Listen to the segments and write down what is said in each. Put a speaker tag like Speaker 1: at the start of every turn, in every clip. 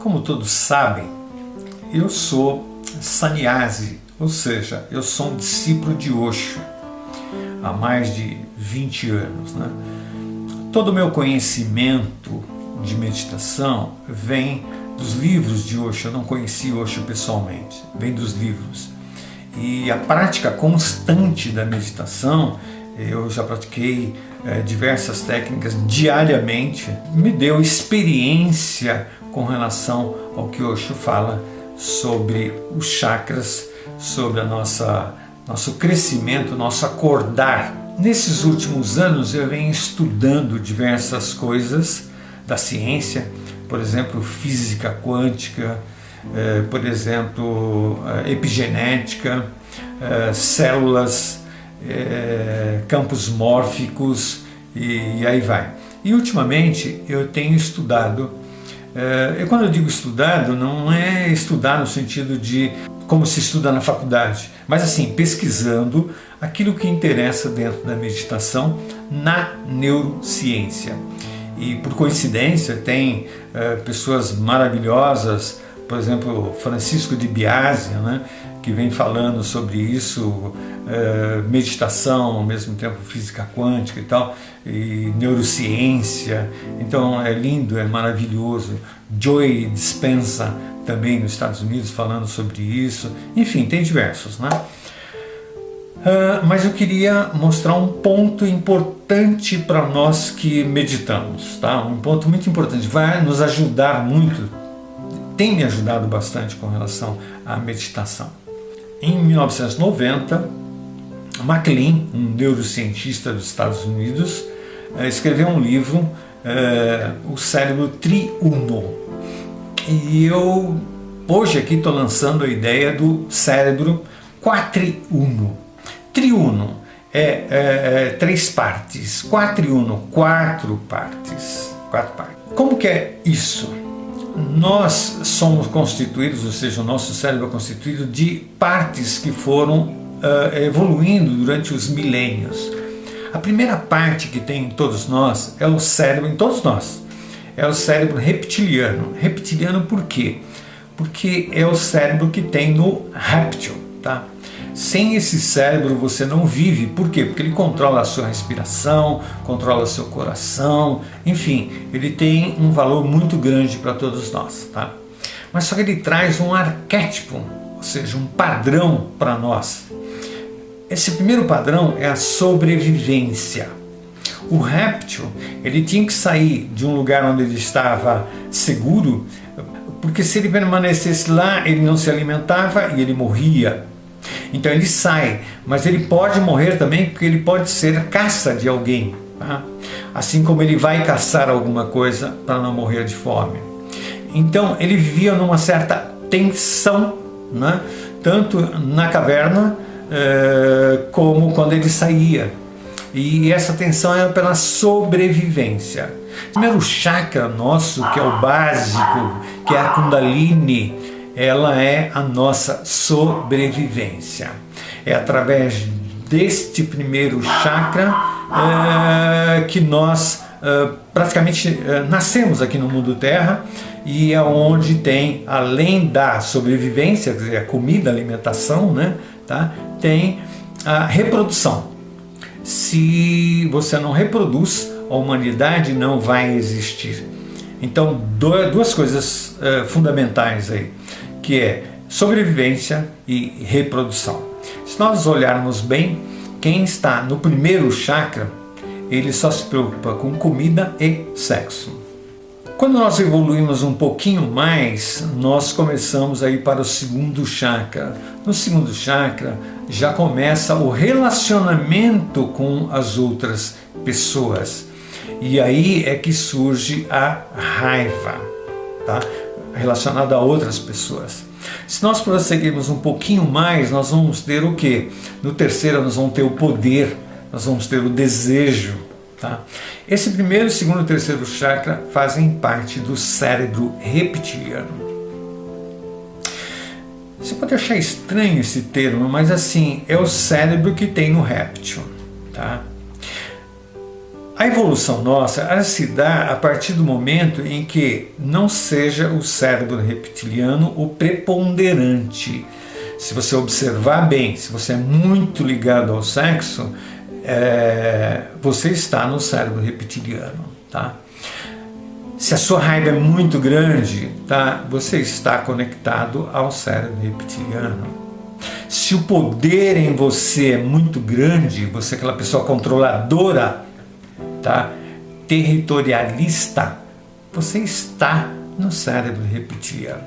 Speaker 1: Como todos sabem, eu sou sannyasi, ou seja, eu sou um discípulo de Osho há mais de 20 anos. Todo o meu conhecimento de meditação vem dos livros de Osho. Eu não conheci Osho pessoalmente, vem dos livros. E a prática constante da meditação, eu já pratiquei diversas técnicas diariamente, me deu experiência com relação ao que Osho fala sobre os chakras, sobre a nosso crescimento, nosso acordar. Nesses últimos anos eu venho estudando diversas coisas da ciência, por exemplo, física quântica, por exemplo, epigenética, células, campos mórficos e aí vai. E ultimamente eu tenho estudado, e quando eu digo estudado, não é estudar no sentido de como se estuda na faculdade, mas assim, pesquisando aquilo que interessa dentro da meditação na neurociência. E por coincidência tem pessoas maravilhosas, por exemplo, Francisco de Biasi, que vem falando sobre isso, meditação, ao mesmo tempo física quântica e tal, e neurociência. Então é lindo, é maravilhoso. Joe Dispenza também nos Estados Unidos falando sobre isso. Enfim, tem diversos, mas eu queria mostrar um ponto importante para nós que meditamos, tá? Um ponto muito importante, vai nos ajudar muito, tem me ajudado bastante com relação à meditação. Em 1990, MacLean, um neurocientista dos Estados Unidos, escreveu um livro, O Cérebro Triuno. E eu hoje aqui estou lançando a ideia do cérebro quatriuno. Triuno é 3 partes, quatriuno, 4 partes. Como que é isso? Nós somos constituídos, ou seja, o nosso cérebro é constituído de partes que foram evoluindo durante os milênios. A primeira parte que tem em todos nós é o cérebro, em todos nós, é o cérebro reptiliano. Reptiliano por quê? Porque é o cérebro que tem no réptil, tá? Sem esse cérebro você não vive. Por quê? Porque ele controla a sua respiração, controla o seu coração, enfim, ele tem um valor muito grande para todos nós, tá? Mas só que ele traz um arquétipo, ou seja, um padrão para nós. Esse primeiro padrão é a sobrevivência. O réptil, ele tinha que sair de um lugar onde ele estava seguro, porque se ele permanecesse lá, ele não se alimentava e ele morria. Então ele sai, mas ele pode morrer também porque ele pode ser caça de alguém, tá? Assim como ele vai caçar alguma coisa para não morrer de fome. Então ele vivia numa certa tensão, tanto na caverna como quando ele saía. E essa tensão era pela sobrevivência. O primeiro chakra nosso, que é o básico, que é a Kundalini, ela é a nossa sobrevivência. É através deste primeiro chakra que nós praticamente nascemos aqui no mundo Terra, e é onde tem, além da sobrevivência, quer dizer, a comida, a alimentação, tá? Tem a reprodução. Se você não reproduz, a humanidade não vai existir. Então, duas coisas fundamentais aí, que é sobrevivência e reprodução. Se nós olharmos bem, quem está no primeiro chakra, ele só se preocupa com comida e sexo. Quando nós evoluímos um pouquinho mais, nós começamos a ir para o segundo chakra. No segundo chakra já começa o relacionamento com as outras pessoas. E aí é que surge a raiva, tá? Relacionada a outras pessoas. Se nós prosseguirmos um pouquinho mais, nós vamos ter o quê? No terceiro nós vamos ter o poder, nós vamos ter o desejo, tá? Esse primeiro, segundo e terceiro chakra fazem parte do cérebro reptiliano. Você pode achar estranho esse termo, mas assim, é o cérebro que tem no réptil, tá? A evolução nossa, ela se dá a partir do momento em que não seja o cérebro reptiliano o preponderante. Se você observar bem, se você é muito ligado ao sexo, você está no cérebro reptiliano, tá? Se a sua raiva é muito grande, tá? Você está conectado ao cérebro reptiliano. Se o poder em você é muito grande, você é aquela pessoa controladora, tá? Territorialista, você está no cérebro reptiliano.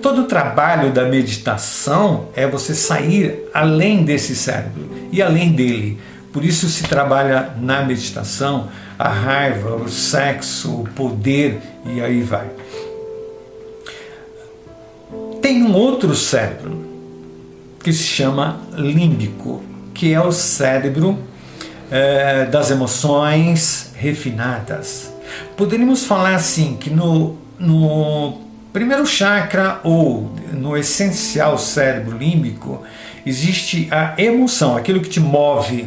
Speaker 1: Todo o trabalho da meditação é você sair além desse cérebro e além dele. Por isso se trabalha na meditação a raiva, o sexo, o poder e aí vai. Tem um outro cérebro que se chama límbico, que é o cérebro das emoções refinadas. Poderíamos falar assim que no primeiro chakra ou no essencial cérebro límbico existe a emoção, aquilo que te move.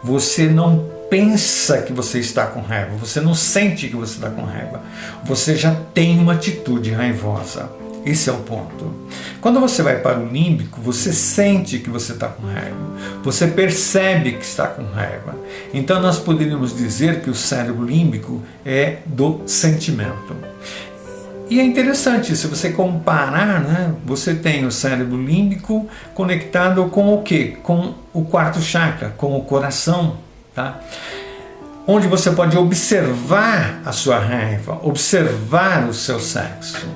Speaker 1: Você não pensa que você está com raiva, você não sente que você está com raiva, você já tem uma atitude raivosa. Esse é o ponto. Quando você vai para o límbico, você sente que você está com raiva, você percebe que está com raiva. Então nós poderíamos dizer que o cérebro límbico é do sentimento. E é interessante, se você comparar, né, você tem o cérebro límbico conectado com o quê? Com o quarto chakra, com o coração, tá? Onde você pode observar a sua raiva, observar o seu sexo.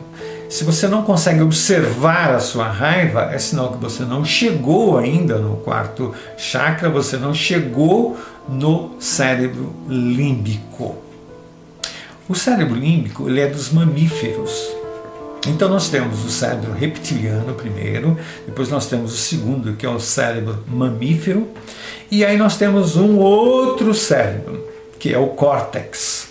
Speaker 1: Se você não consegue observar a sua raiva, é sinal que você não chegou ainda no quarto chakra, você não chegou no cérebro límbico. O cérebro límbico, ele é dos mamíferos. Então nós temos o cérebro reptiliano primeiro, depois nós temos o segundo, que é o cérebro mamífero, e aí nós temos um outro cérebro, que é o córtex.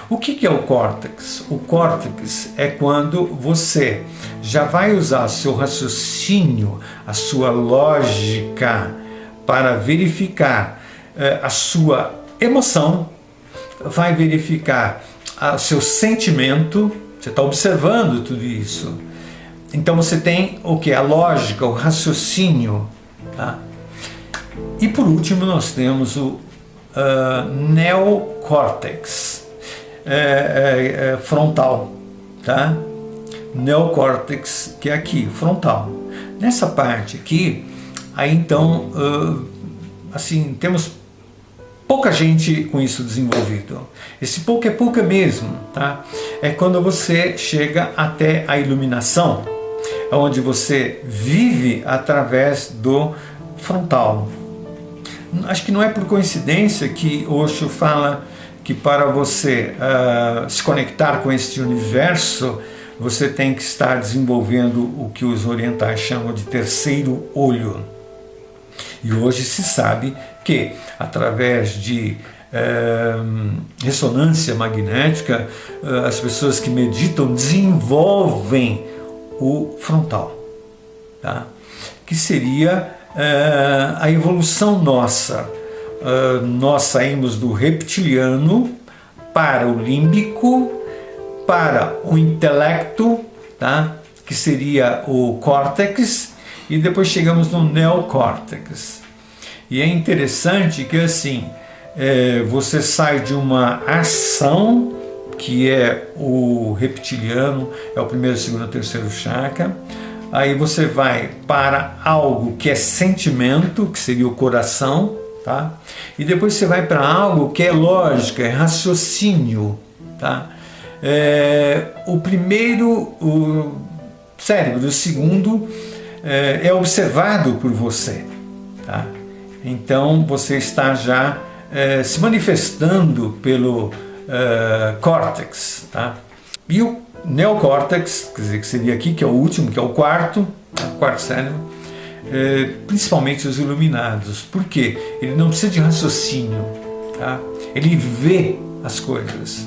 Speaker 1: O que é o córtex? O córtex é quando você já vai usar seu raciocínio, a sua lógica para verificar a sua emoção, vai verificar o seu sentimento, você está observando tudo isso. Então você tem o que? A lógica, o raciocínio. Tá? E por último nós temos o neocórtex frontal. Tá? Neocórtex, que é aqui, frontal. Nessa parte aqui, aí então, assim, temos pouca gente com isso desenvolvido. Esse pouco é pouca mesmo, tá? É quando você chega até a iluminação, onde você vive através do frontal. Acho que não é por coincidência que Osho fala que para você se conectar com este universo, você tem que estar desenvolvendo o que os orientais chamam de terceiro olho. E hoje se sabe que, através de ressonância magnética, as pessoas que meditam desenvolvem o frontal, tá? Que seria a evolução nossa. Nós saímos do reptiliano para o límbico, para o intelecto, tá? Que seria o córtex, e depois chegamos no neocórtex. E é interessante que assim, você sai de uma ação, que é o reptiliano, é o primeiro, segundo, terceiro chakra, aí você vai para algo que é sentimento, que seria o coração, tá? E depois você vai para algo que é lógica, é raciocínio, tá? O primeiro, o cérebro, o segundo, é observado por você, tá? Então você está já se manifestando pelo córtex, tá? E o neocórtex, quer dizer, que seria aqui, que é o último, que é o quarto cérebro, principalmente os iluminados. Por quê? Ele não precisa de raciocínio, tá? Ele vê as coisas.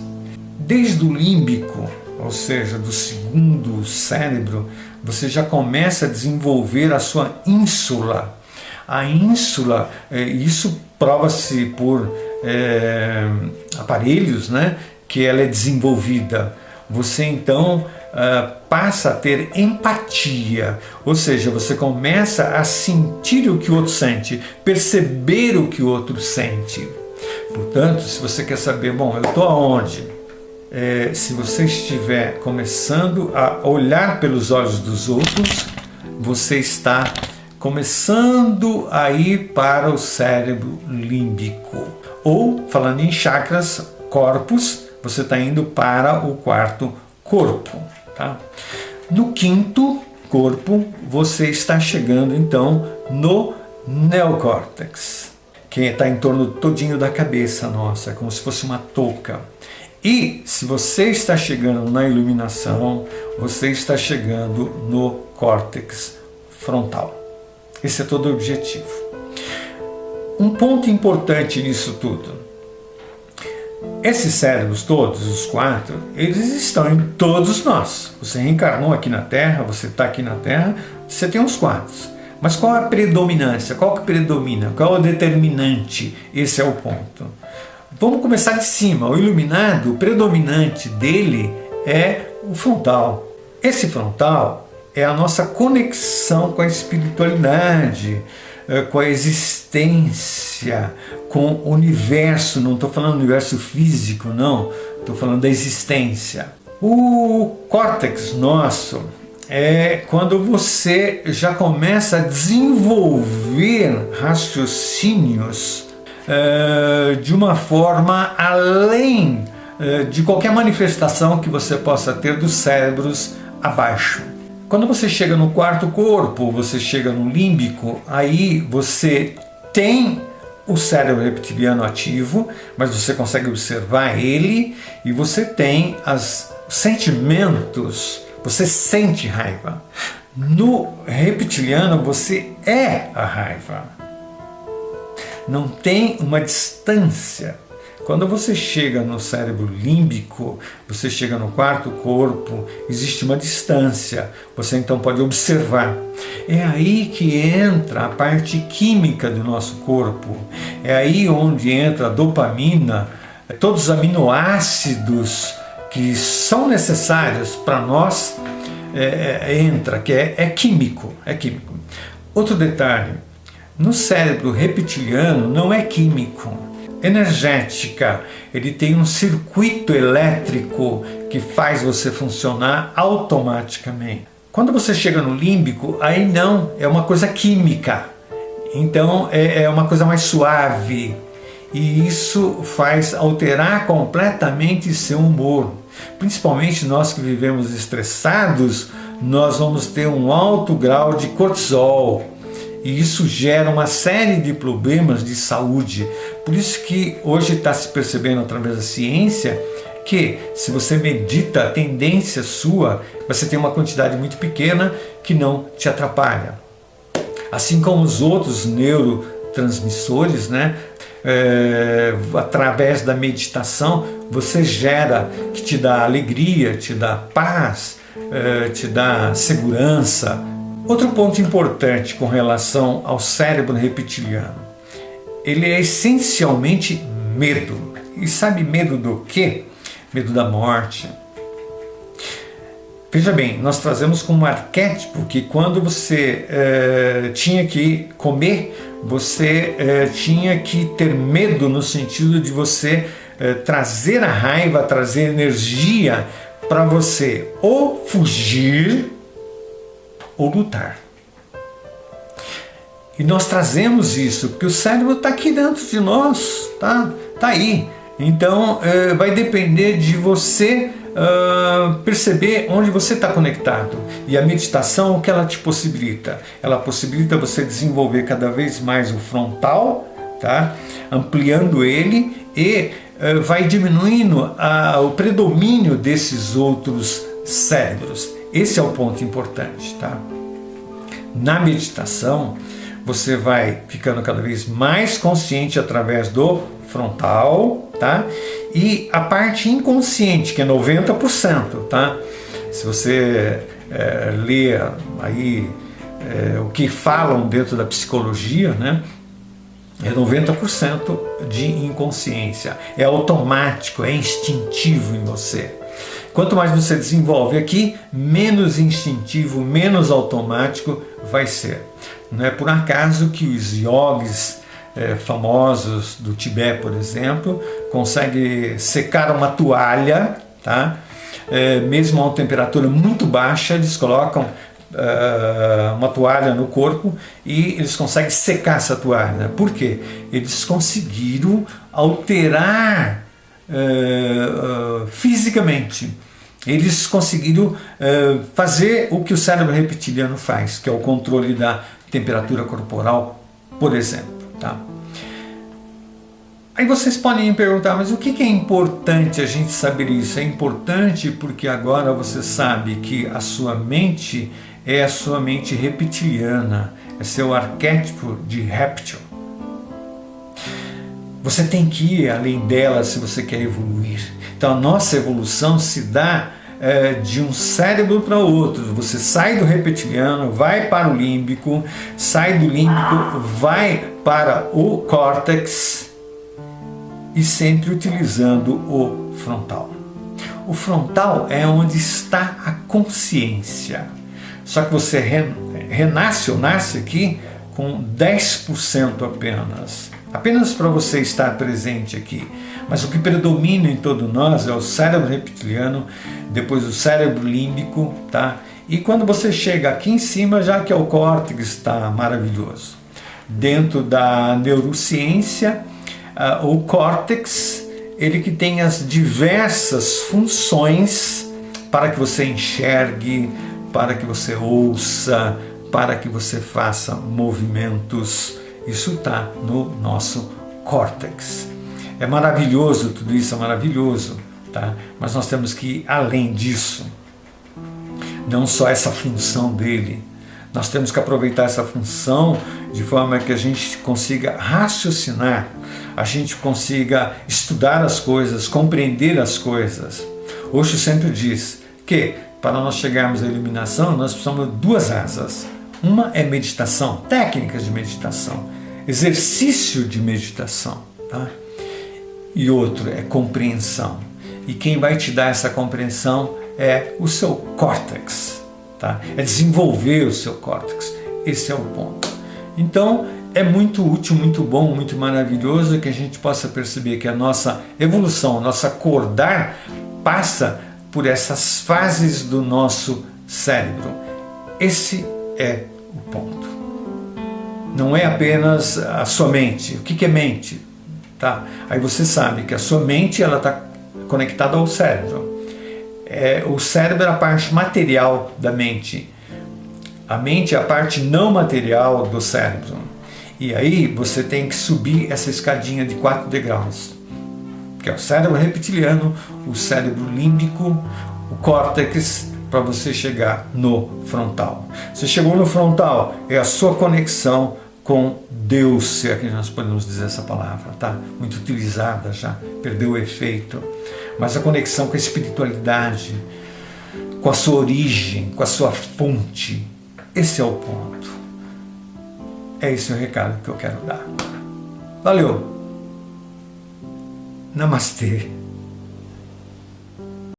Speaker 1: Desde o límbico, ou seja, do segundo cérebro, você já começa a desenvolver a sua ínsula. A ínsula, isso prova-se por aparelhos, né, que ela é desenvolvida. Você então passa a ter empatia, ou seja, você começa a sentir o que o outro sente, perceber o que o outro sente. Portanto, se você quer saber, bom, eu estou aonde? Se você estiver começando a olhar pelos olhos dos outros, você está começando a ir para o cérebro límbico. Ou, falando em chakras, corpos, você está indo para o quarto corpo. Tá? No quinto corpo, você está chegando então no neocórtex, que está em torno todinho da cabeça nossa, como se fosse uma touca. E se você está chegando na iluminação, você está chegando no córtex frontal. Esse é todo o objetivo. Um ponto importante nisso tudo. Esses cérebros todos, os 4, eles estão em todos nós. Você reencarnou aqui na Terra, você está aqui na Terra, você tem os 4. Mas qual a predominância? Qual que predomina? Qual é o determinante? Esse é o ponto. Vamos começar de cima. O iluminado, o predominante dele é o frontal. Esse frontal é a nossa conexão com a espiritualidade, com a existência, com o universo. Não estou falando do universo físico, não. Estou falando da existência. O córtex nosso é quando você já começa a desenvolver raciocínios de uma forma além de qualquer manifestação que você possa ter dos cérebros abaixo. Quando você chega no quarto corpo, você chega no límbico, aí você tem o cérebro reptiliano ativo, mas você consegue observar ele e você tem os sentimentos, você sente raiva. No reptiliano você é a raiva. Não tem uma distância. Quando você chega no cérebro límbico, você chega no quarto corpo, existe uma distância. Você então pode observar. É aí que entra a parte química do nosso corpo. É aí onde entra a dopamina, todos os aminoácidos que são necessários para nós, entra, que é químico. É químico. Outro detalhe, no cérebro reptiliano não é químico. Energética, ele tem um circuito elétrico que faz você funcionar automaticamente. Quando você chega no límbico, aí não, é uma coisa química, então é uma coisa mais suave e isso faz alterar completamente seu humor. Principalmente nós que vivemos estressados, nós vamos ter um alto grau de cortisol. E isso gera uma série de problemas de saúde. Por isso que hoje está se percebendo através da ciência que se você medita, a tendência sua, você tem uma quantidade muito pequena que não te atrapalha. Assim como os outros neurotransmissores, né? Através da meditação, você gera, que te dá alegria, te dá paz, te dá segurança. Outro ponto importante com relação ao cérebro reptiliano, ele é essencialmente medo. E sabe medo do quê? Medo da morte. Veja bem, nós trazemos como arquétipo que quando você tinha que comer, você tinha que ter medo no sentido de você trazer a raiva, trazer energia para você ou fugir ou lutar. E nós trazemos isso, porque o cérebro está aqui dentro de nós, tá aí. Então vai depender de você perceber onde você está conectado. E a meditação, o que ela te possibilita? Ela possibilita você desenvolver cada vez mais o frontal, tá? Ampliando ele e vai diminuindo o predomínio desses outros cérebros. Esse é o ponto importante, tá? Na meditação, você vai ficando cada vez mais consciente através do frontal, tá? E a parte inconsciente, que é 90%, tá? Se você ler aí o que falam dentro da psicologia, né? É 90% de inconsciência. É automático, é instintivo em você. Quanto mais você desenvolve aqui, menos instintivo, menos automático vai ser. Não é por acaso que os yogis famosos do Tibete, por exemplo, conseguem secar uma toalha, tá? Mesmo a uma temperatura muito baixa, eles colocam uma toalha no corpo e eles conseguem secar essa toalha. Por quê? Eles conseguiram alterar fisicamente. Eles conseguiram fazer o que o cérebro reptiliano faz, que é o controle da temperatura corporal, por exemplo. Tá? Aí vocês podem me perguntar, mas o que é importante a gente saber isso? É importante porque agora você sabe que a sua mente é a sua mente reptiliana, é seu arquétipo de réptil. Você tem que ir além dela se você quer evoluir. Então a nossa evolução se dá de um cérebro para outro. Você sai do reptiliano, vai para o límbico, sai do límbico, vai para o córtex e sempre utilizando o frontal. O frontal é onde está a consciência. Só que você renasce ou nasce aqui com 10% apenas. Apenas para você estar presente aqui. Mas o que predomina em todo nós é o cérebro reptiliano, depois o cérebro límbico, tá? E quando você chega aqui em cima, já que é o córtex, está maravilhoso. Dentro da neurociência, o córtex, ele que tem as diversas funções para que você enxergue, para que você ouça, para que você faça movimentos. Isso está no nosso córtex. É maravilhoso, tudo isso é maravilhoso, tá? Mas nós temos que ir além disso. Não só essa função dele. Nós temos que aproveitar essa função de forma que a gente consiga raciocinar, a gente consiga estudar as coisas, compreender as coisas. Osho sempre diz que para nós chegarmos à iluminação, nós precisamos de duas asas. Uma é meditação, técnicas de meditação, exercício de meditação, tá? E outro é compreensão. E quem vai te dar essa compreensão é o seu córtex, tá? É desenvolver o seu córtex. Esse é o ponto. Então, é muito útil, muito bom, muito maravilhoso que a gente possa perceber que a nossa evolução, o nosso acordar passa por essas fases do nosso cérebro. Esse é o ponto. Não é apenas a sua mente. O que é mente? Tá? Aí você sabe que a sua mente está conectada ao cérebro. O cérebro é a parte material da mente. A mente é a parte não material do cérebro. E aí você tem que subir essa escadinha de 4 degraus. Que é o cérebro reptiliano, o cérebro límbico, o córtex, para você chegar no frontal. Você chegou no frontal, é a sua conexão com Deus, se é que nós podemos dizer essa palavra, tá? Muito utilizada já, perdeu o efeito. Mas a conexão com a espiritualidade, com a sua origem, com a sua fonte, esse é o ponto. É esse o recado que eu quero dar. Valeu! Namastê!